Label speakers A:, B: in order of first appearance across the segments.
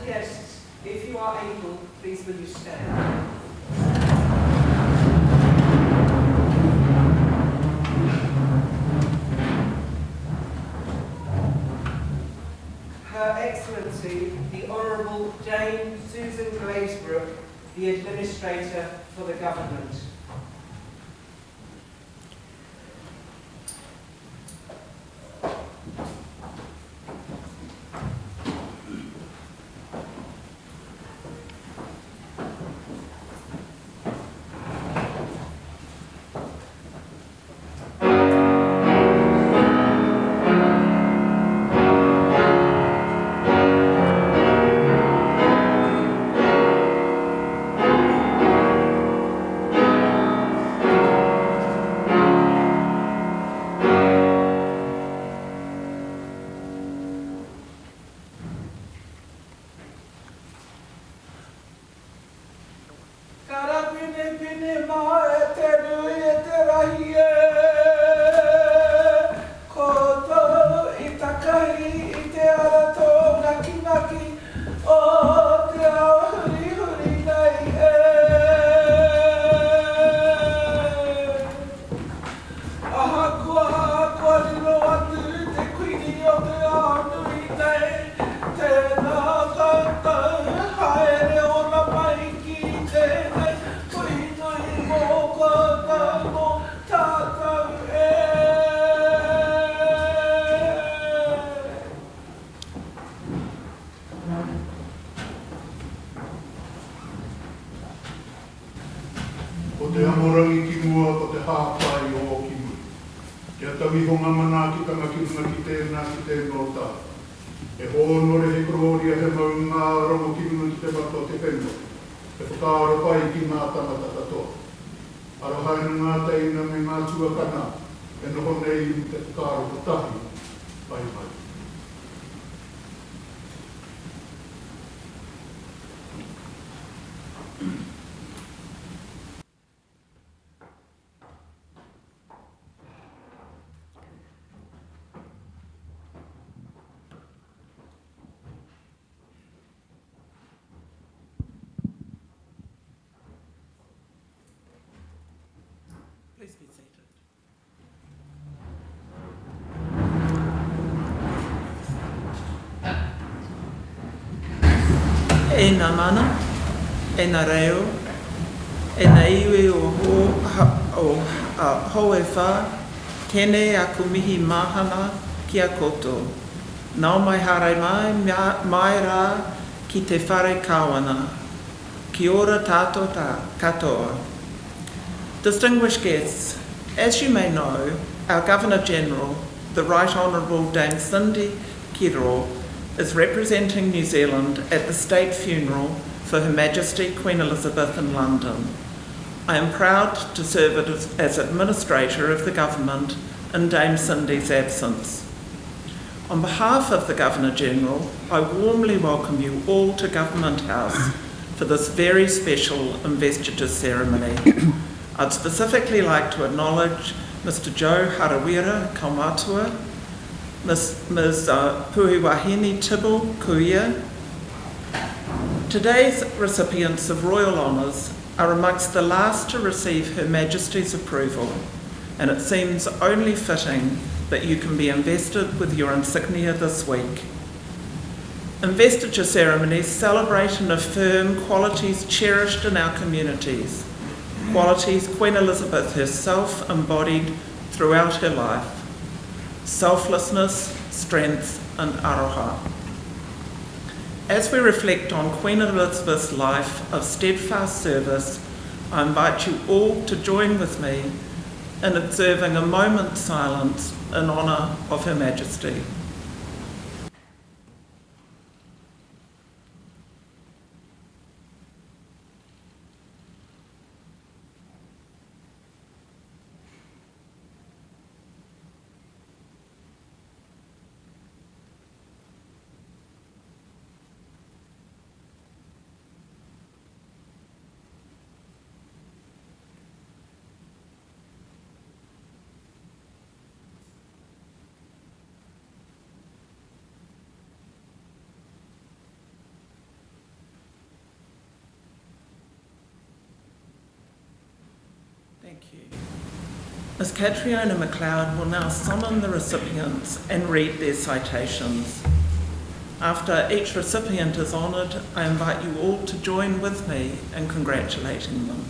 A: and guests, if you are able, please will you stand. Her Excellency, the Honourable Dame Susan Glazebrook, the Administrator for the Government. Please be seated. E nā mana, e nā reo, e nā iwi o hoe whā, tēnei aku mihi mahana ki a koto. Nau mai harai mai rā ki te whare kāwana. Kia ora tātou katoa. Distinguished guests, as you may know, our Governor-General, the Right Honourable Dame Cindy Kiro, is representing New Zealand at the state funeral for Her Majesty Queen Elizabeth in London. I am proud to serve as Administrator of the Government in Dame Cindy's absence. On behalf of the Governor-General, I warmly welcome you all to Government House for this very special investiture ceremony. I'd specifically like to acknowledge Mr. Joe Harawira Kaumatua, Ms. Puhiwahini Tibble Kuia. Today's recipients of royal honours are amongst the last to receive Her Majesty's approval, and it seems only fitting that you can be invested with your insignia this week. Investiture ceremonies celebrate and affirm qualities cherished in our communities, qualities Queen Elizabeth herself embodied throughout her life: selflessness, strength and aroha. As we reflect on Queen Elizabeth's life of steadfast service, I invite you all to join with me in observing a moment's silence in honour of Her Majesty. Thank you. Ms. Catriona McLeod will now summon the recipients and read their citations. After each recipient is honoured, I invite you all to join with me in congratulating them.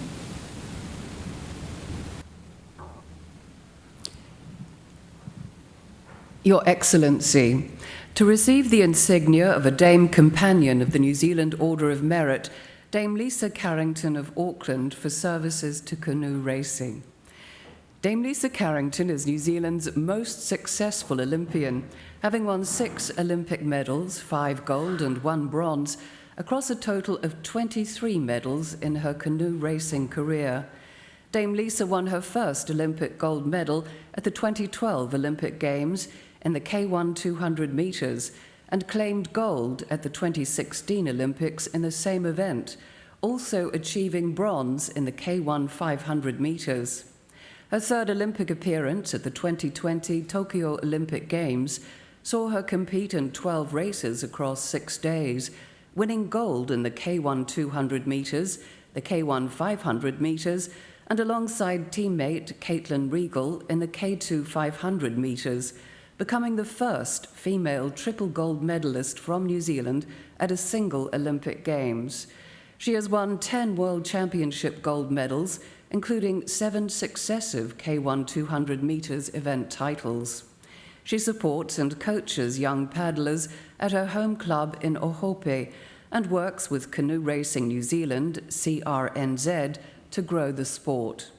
B: Your Excellency, to receive the insignia of a Dame Companion of the New Zealand Order of Merit, Dame Lisa Carrington of Auckland for services to canoe racing. Dame Lisa Carrington is New Zealand's most successful Olympian, having won 6 Olympic medals, 5 gold and 1 bronze, across a total of 23 medals in her canoe racing career. Dame Lisa won her first Olympic gold medal at the 2012 Olympic Games in the K1 200 metres and claimed gold at the 2016 Olympics in the same event, also achieving bronze in the K1 500 metres. Her third Olympic appearance at the 2020 Tokyo Olympic Games saw her compete in 12 races across 6 days, winning gold in the K1 200 metres, the K1 500 metres, and alongside teammate Caitlin Regal in the K2 500 metres, becoming the first female triple gold medalist from New Zealand at a single Olympic Games. She has won 10 World Championship gold medals, including 7 successive K1 200 metres event titles. She supports and coaches young paddlers at her home club in Ohope and works with Canoe Racing New Zealand, CRNZ, to grow the sport.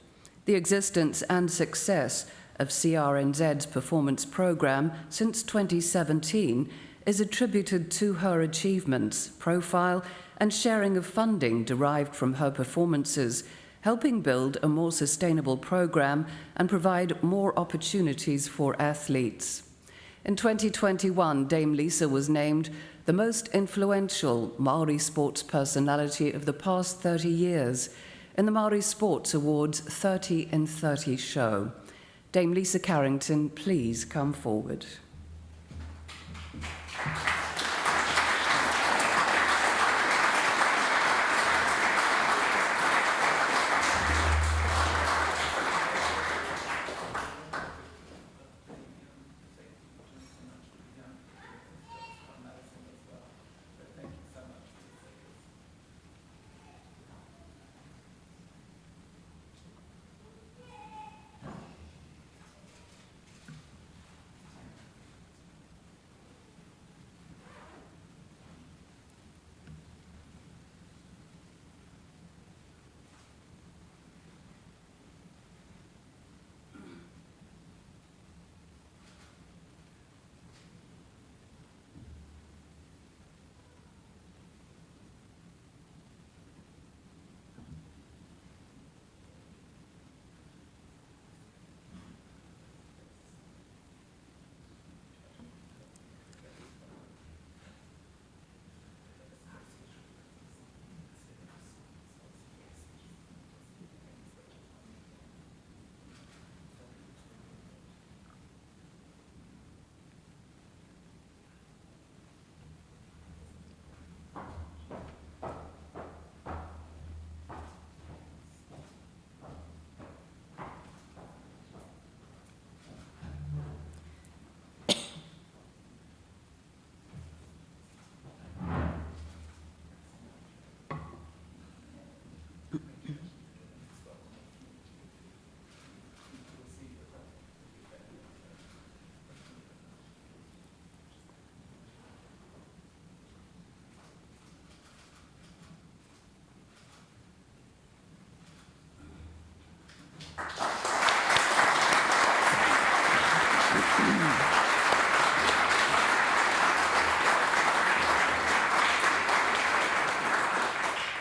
B: The existence and success of CRNZ's performance programme since 2017 is attributed to her achievements, profile, and sharing of funding derived from her performances, helping build a more sustainable programme and provide more opportunities for athletes. In 2021, Dame Lisa was named the most influential Māori sports personality of the past 30 years in the Māori Sports Awards 30 in 30 show. Dame Lisa Carrington, please come forward.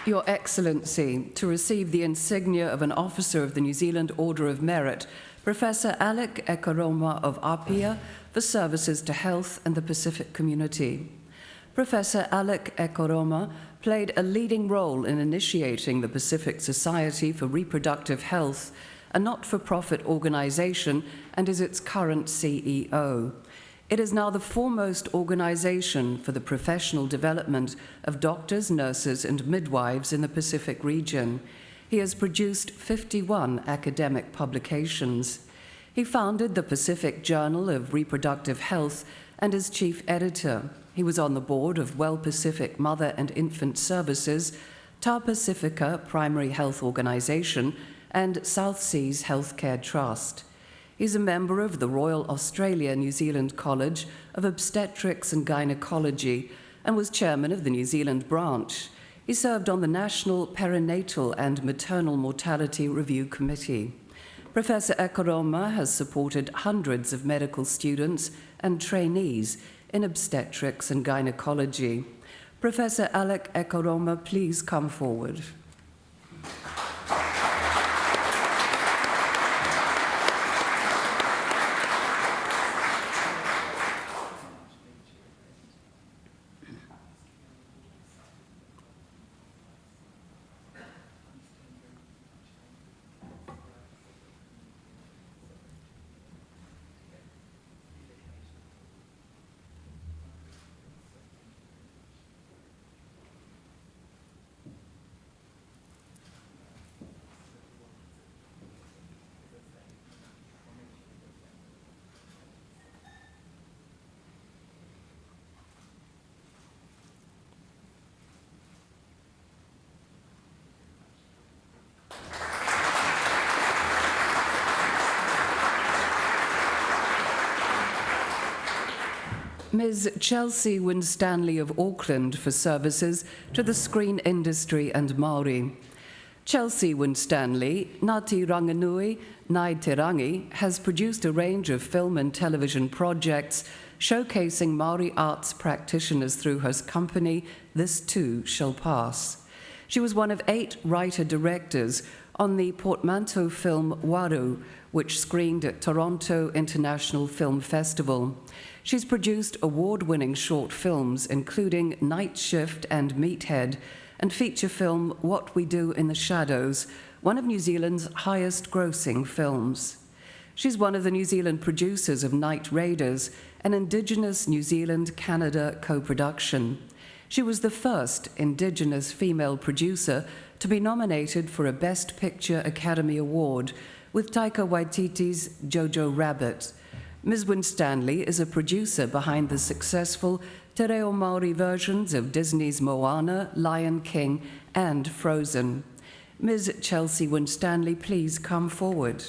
B: Your Excellency, to receive the insignia of an Officer of the New Zealand Order of Merit, Professor Alec Ekeroma of Apia for services to health and the Pacific community. Professor Alec Ekeroma played a leading role in initiating the Pacific Society for Reproductive Health, a not-for-profit organization, and is its current CEO. It is now the foremost organization for the professional development of doctors, nurses, and midwives in the Pacific region. He he has produced 51 academic publications. He founded the Pacific Journal of Reproductive Health and is chief editor. He was on the board of Well Pacific Mother and Infant Services, Ta Pacifica Primary Health Organization, and South Seas Healthcare Trust. He's a member of the Royal Australia-New Zealand College of Obstetrics and Gynecology and was chairman of the New Zealand branch. He served on the National Perinatal and Maternal Mortality Review Committee. Professor Ekeroma has supported hundreds of medical students and trainees in obstetrics and gynecology. Professor Alec Ekeroma, please come forward. Ms. Chelsea Winstanley of Auckland for services to the screen industry and Māori. Chelsea Winstanley, Ngāti Ranganui, Nai Te Rangi, has produced a range of film and television projects showcasing Māori arts practitioners through her company, This Too Shall Pass. She was one of 8 writer-directors on the portmanteau film Waru, which screened at Toronto International Film Festival. She's produced award-winning short films, including Night Shift and Meathead, and feature film What We Do in the Shadows, one of New Zealand's highest-grossing films. She's one of the New Zealand producers of Night Raiders, an Indigenous New Zealand-Canada co-production. She was the first Indigenous female producer to be nominated for a Best Picture Academy Award with Taika Waititi's Jojo Rabbit. Ms. Winstanley is a producer behind the successful Te Reo Māori versions of Disney's Moana, Lion King, and Frozen. Ms. Chelsea Winstanley, please come forward.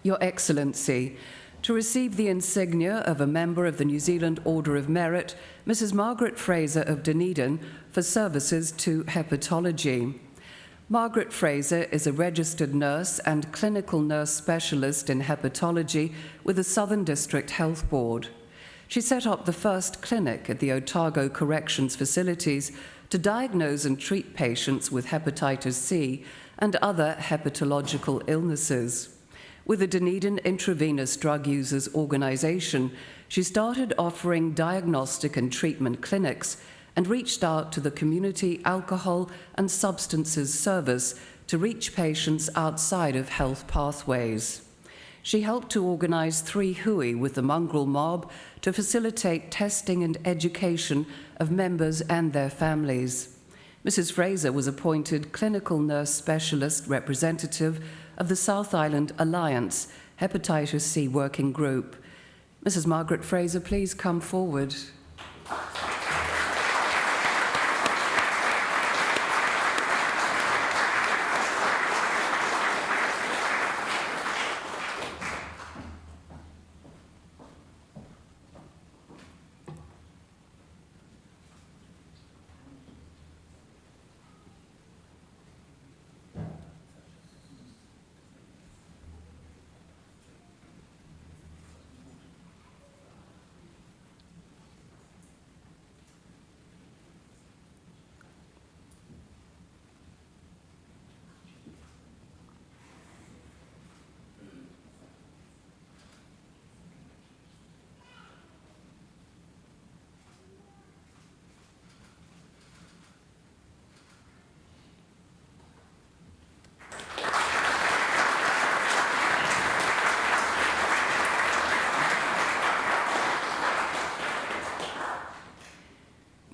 B: Your Excellency, to receive the insignia of a member of the New Zealand Order of Merit, Mrs. Margaret Fraser of Dunedin, for services to hepatology. Margaret Fraser is a registered nurse and clinical nurse specialist in hepatology with the Southern District Health Board. She set up the first clinic at the Otago Corrections Facilities to diagnose and treat patients with hepatitis C and other hepatological illnesses. With the Dunedin Intravenous Drug Users Organisation, she started offering diagnostic and treatment clinics and reached out to the Community Alcohol and Substances Service to reach patients outside of health pathways. She helped to organise 3 hui with the mongrel mob to facilitate testing and education of members and their families. Mrs. Fraser was appointed Clinical Nurse Specialist Representative of the South Island Alliance Hepatitis C Working Group. Mrs. Margaret Fraser, please come forward.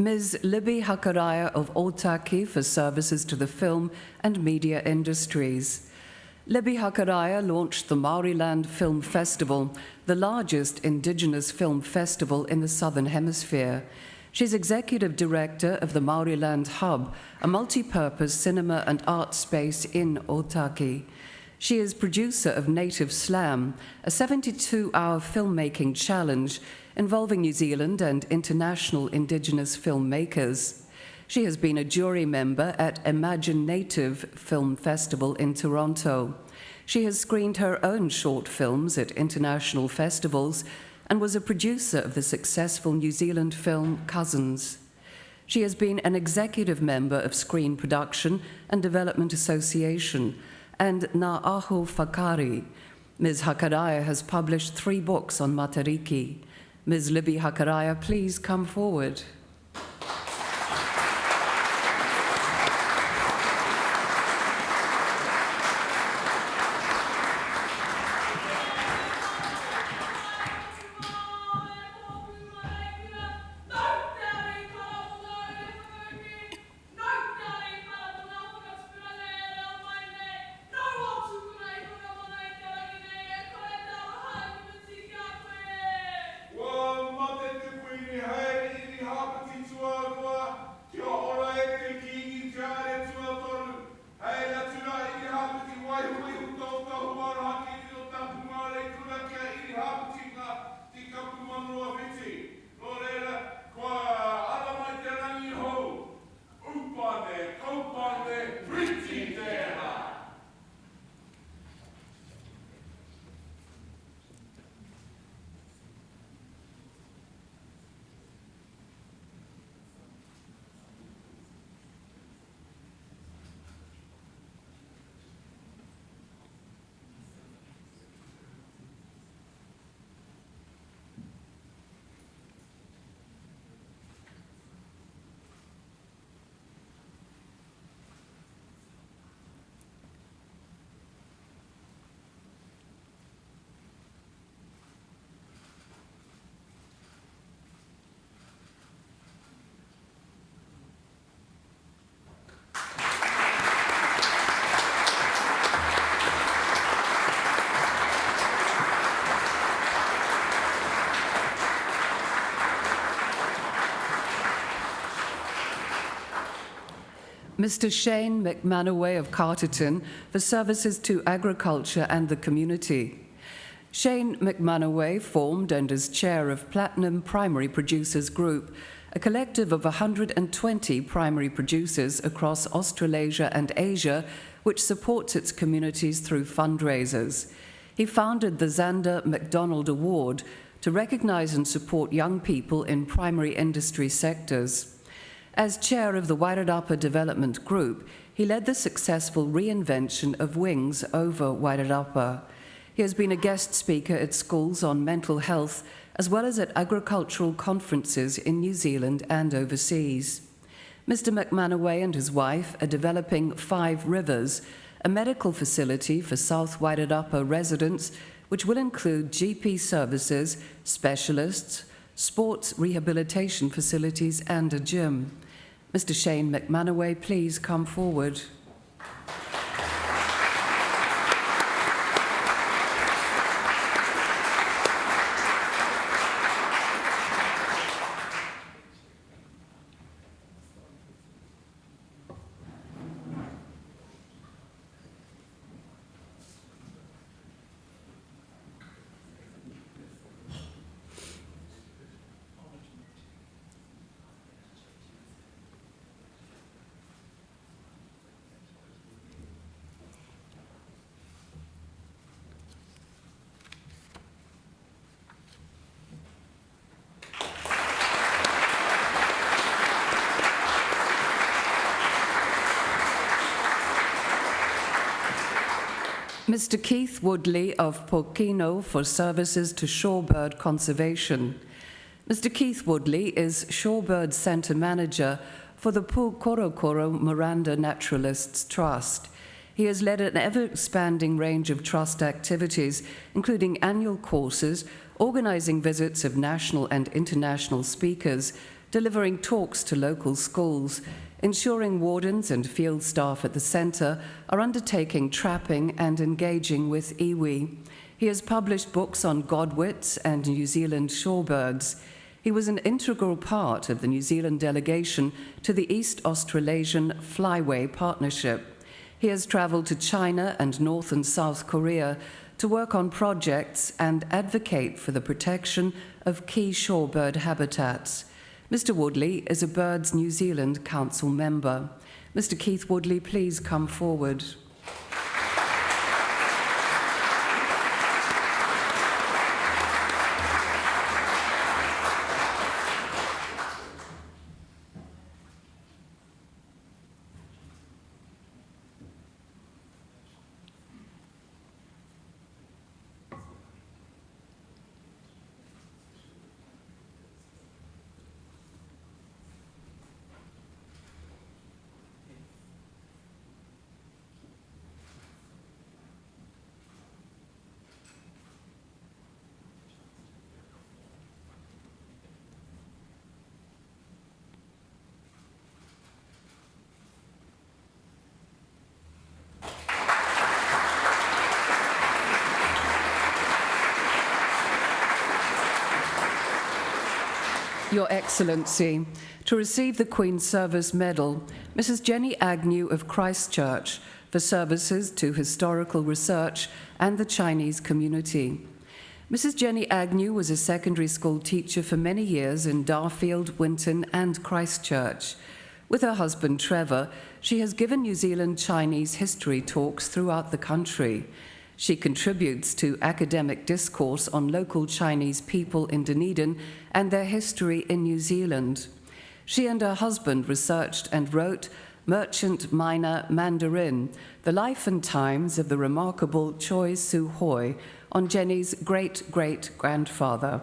B: Ms. Libby Hakaria of Otaki for services to the film and media industries. Libby Hakaria launched the Maoriland Film Festival, the largest Indigenous film festival in the Southern Hemisphere. She's Executive Director of the Maoriland Hub, a multi-purpose cinema and art space in Otaki. She is producer of Native Slam, a 72-hour filmmaking challenge involving New Zealand and international Indigenous filmmakers. She has been a jury member at Imagine Native Film Festival in Toronto. She has screened her own short films at international festivals and was a producer of the successful New Zealand film Cousins. She has been an executive member of Screen Production and Development Association and Ngā Aho Whakari. Ms. Hakaria has published 3 books on Matariki. Ms. Libby Hakaria, please come forward. Mr. Shane McManaway of Carrington for services to agriculture and the community. Shane McManaway formed and is chair of Platinum Primary Producers Group, a collective of 120 primary producers across Australasia and Asia, which supports its communities through fundraisers. He founded the Xander MacDonald Award to recognise and support young people in primary industry sectors. As chair of the Wairarapa Development Group, he led the successful reinvention of wings over Wairarapa. He has been a guest speaker at schools on mental health, as well as at agricultural conferences in New Zealand and overseas. Mr. McManaway and his wife are developing 5 Rivers, a medical facility for South Wairarapa residents, which will include GP services, specialists, sports rehabilitation facilities, and a gym. Mr. Shane McManaway, please come forward. Mr. Keith Woodley of Pokeno for services to shorebird conservation. Mr. Keith Woodley is Shorebird Centre Manager for the Pukorokoro Miranda Naturalists Trust. He has led an ever-expanding range of trust activities, including annual courses, organising visits of national and international speakers, delivering talks to local schools, ensuring wardens and field staff at the centre are undertaking trapping and engaging with iwi. He has published books on godwits and New Zealand shorebirds. He was an integral part of the New Zealand delegation to the East Australasian Flyway Partnership. He has travelled to China and North and South Korea to work on projects and advocate for the protection of key shorebird habitats. Mr. Woodley is a Birds New Zealand Council member. Mr. Keith Woodley, please come forward. Your Excellency, to receive the Queen's Service Medal, Mrs. Jenny Agnew of Christchurch for services to historical research and the Chinese community. Mrs. Jenny Agnew was a secondary school teacher for many years in Darfield, Winton and Christchurch. With her husband Trevor, she has given New Zealand Chinese history talks throughout the country. She contributes to academic discourse on local Chinese people in Dunedin and their history in New Zealand. She and her husband researched and wrote Merchant Miner Mandarin, The Life and Times of the Remarkable Choi Su Hoi, on Jenny's great-great-grandfather.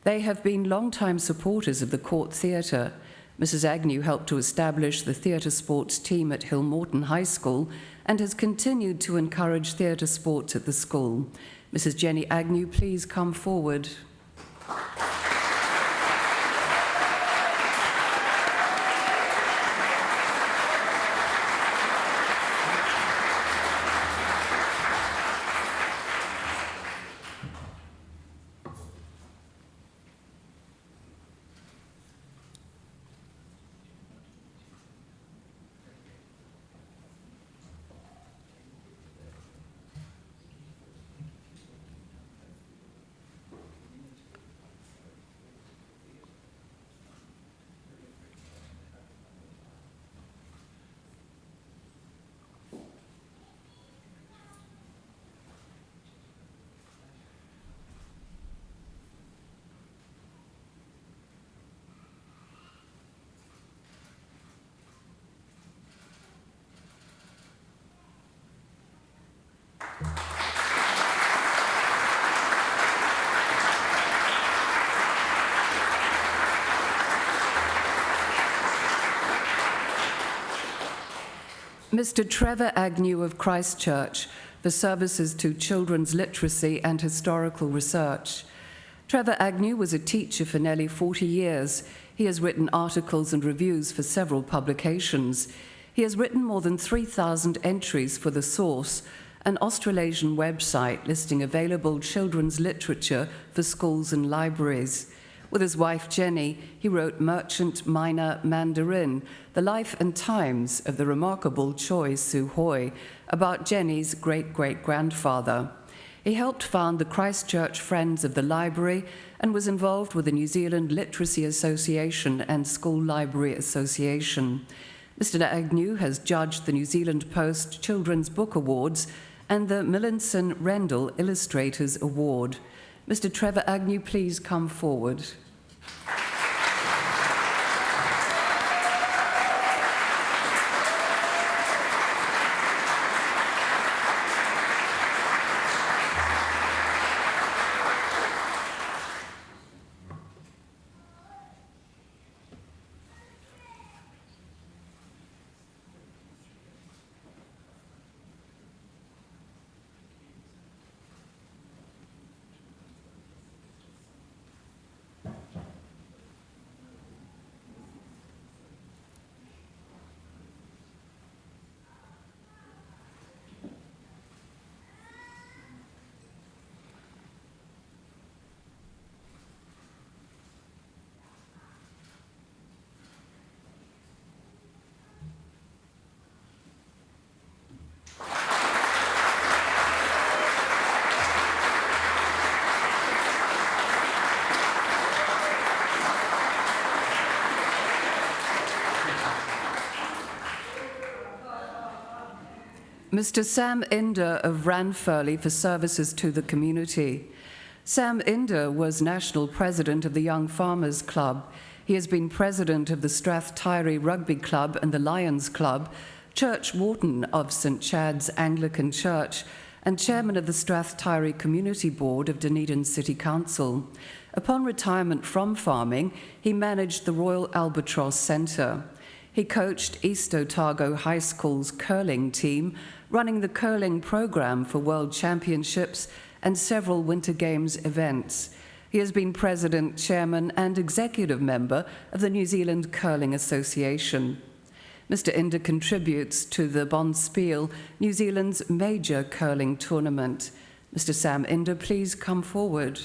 B: They have been long-time supporters of the Court Theatre. Mrs. Agnew helped to establish the theatre sports team at Hillmorton High School and has continued to encourage theatre sports at the school. Mrs. Jenny Agnew, please come forward. Mr. Trevor Agnew of Christchurch for services to children's literacy and historical research. Trevor Agnew was a teacher for nearly 40 years. He has written articles and reviews for several publications. He has written more than 3,000 entries for The Source, an Australasian website listing available children's literature for schools and libraries. With his wife Jenny, he wrote Merchant Miner Mandarin, The Life and Times of the Remarkable Choi Su Hoi, about Jenny's great-great-grandfather. He helped found the Christchurch Friends of the Library and was involved with the New Zealand Literacy Association and School Library Association. Mr. Agnew has judged the New Zealand Post Children's Book Awards and the Millinson Rendell Illustrators Award. Mr. Trevor Agnew, please come forward. Mr. Sam Inder of Ranfurly for services to the community. Sam Inder was National President of the Young Farmers Club. He has been President of the Strathtyre Rugby Club and the Lions Club, Church Warden of St Chad's Anglican Church, and Chairman of the Strathtyre Community Board of Dunedin City Council. Upon retirement from farming, he managed the Royal Albatross Centre. He coached East Otago High School's curling team, running the curling program for World Championships and several Winter Games events. He has been President, Chairman and Executive Member of the New Zealand Curling Association. Mr. Inder contributes to the Bonspiel, New Zealand's major curling tournament. Mr. Sam Inder, please come forward.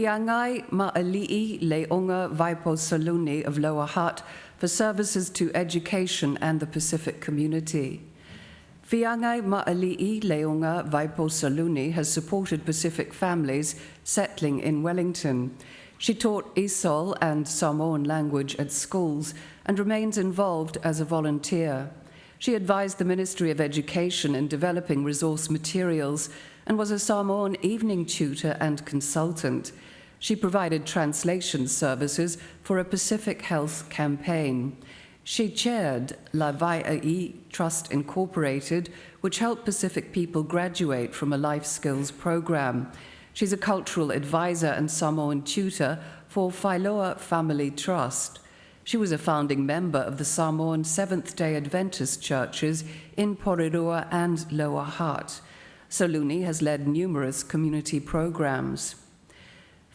B: Yangai Ma'ali'i Leonga Vaipo Soluni of Lower Hutt for services to education and the Pacific community. Yangai Ma'ali'i Leonga Vaipo Soluni has supported Pacific families settling in Wellington. She taught Isol and Samoan language at schools and remains involved as a volunteer. She advised the Ministry of Education in developing resource materials and was a Samoan evening tutor and consultant. She provided translation services for a Pacific Health campaign. She chaired La Vaia'i Trust Incorporated, which helped Pacific people graduate from a life skills program. She's a cultural advisor and Samoan tutor for Whailoa Family Trust. She was a founding member of the Samoan Seventh-day Adventist churches in Porirua and Lower Hutt. Soluni has led numerous community programs.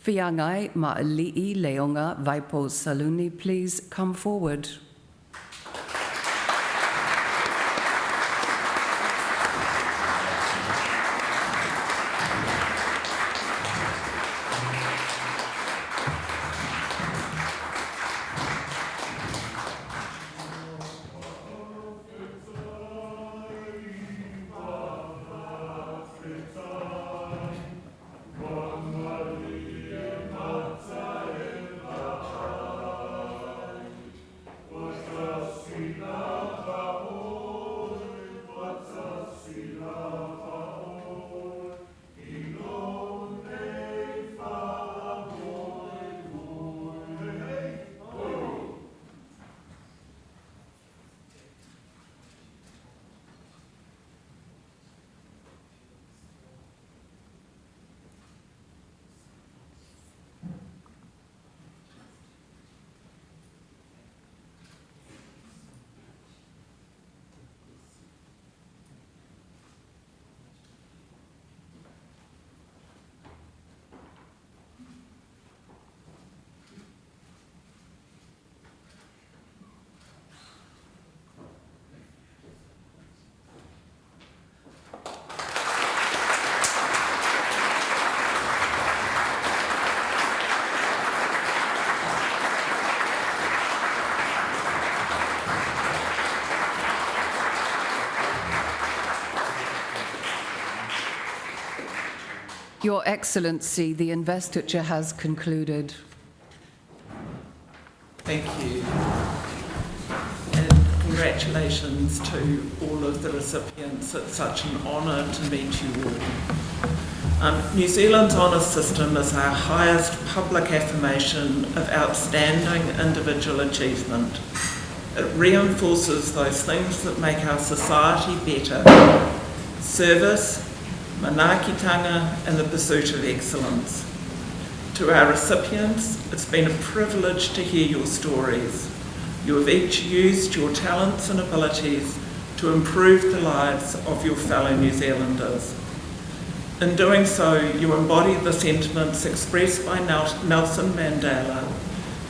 B: Whiangai Ma'ali'i Leonga Vaipo Soluni, please come forward. Your Excellency, the investiture has concluded.
A: Thank you. And congratulations to all of the recipients. It's such an honour to meet you all. New Zealand's honours system is our highest public affirmation of outstanding individual achievement. It reinforces those things that make our society better: service, manaakitanga, and the pursuit of excellence. To our recipients, it's been a privilege to hear your stories. You have each used your talents and abilities to improve the lives of your fellow New Zealanders. In doing so, you embody the sentiments expressed by Nelson Mandela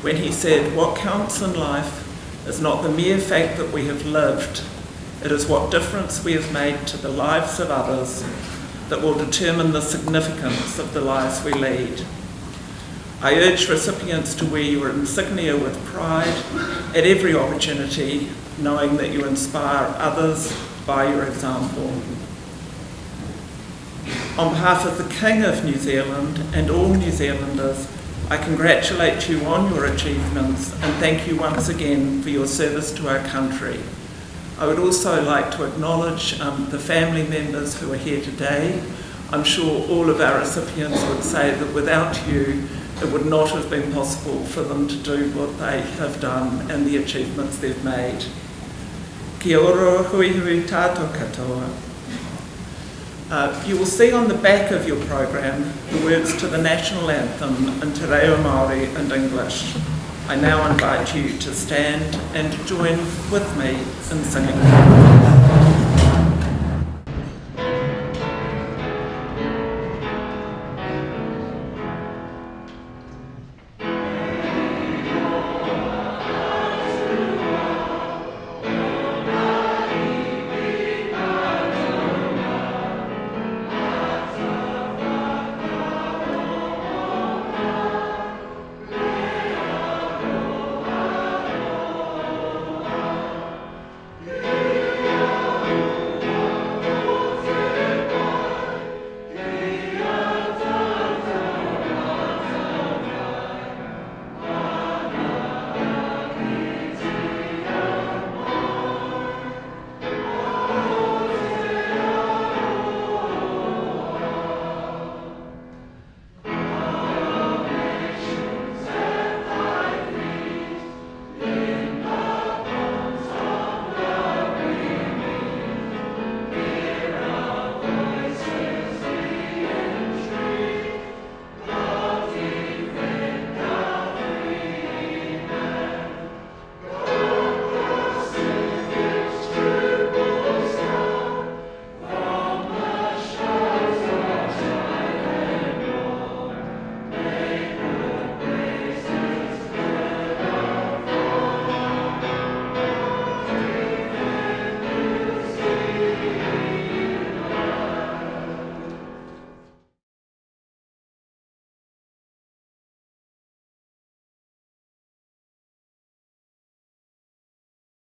A: when he said, "What counts in life is not the mere fact that we have lived, it is what difference we have made to the lives of others that will determine the significance of the lives we lead." I urge recipients to wear your insignia with pride at every opportunity, knowing that you inspire others by your example. On behalf of the King of New Zealand and all New Zealanders, I congratulate you on your achievements and thank you once again for your service to our country. I would also like to acknowledge the family members who are here today. I'm sure all of our recipients would say that without you, it would not have been possible for them to do what they have done and the achievements they've made. Kia ora hui hui tātou katoa. You will see on the back of your program the words to the national anthem in Te Reo Māori and English. I now invite you to stand and join with me in singing.